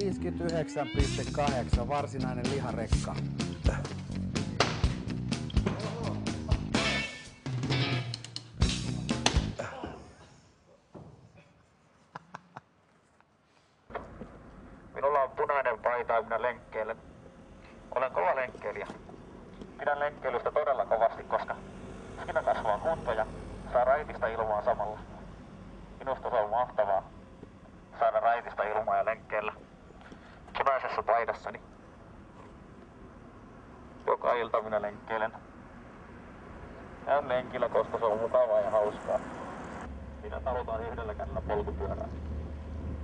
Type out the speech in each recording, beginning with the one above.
...59,8 varsinainen liharekka. Minulla on punainen paita ja minä lenkkeilen. Olen kova lenkkeilijä. Pidän lenkkeilystä todella kovasti, koska siinä kasvaa kunto ja saa raitista ilmaa samalla. Minusta se on mahtavaa saada raitista ilmaa ja lenkkeillä punaisessa paidassani. Joka ilta minä lenkkeilen. Käyn lenkillä, koska se on mukavaa ja hauskaa. Minä talutan yhdellä kädellä polkupyörää.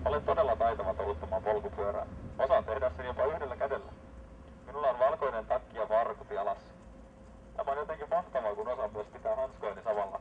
Olen todella taitava taluttamaan polkupyörää. Osaan tehdä sen jopa yhdellä kädellä. Minulla on valkoinen takki ja farkut jalassa. Tämä on jotenkin mahtavaa, kun osaan myös pitää hanskoini samalla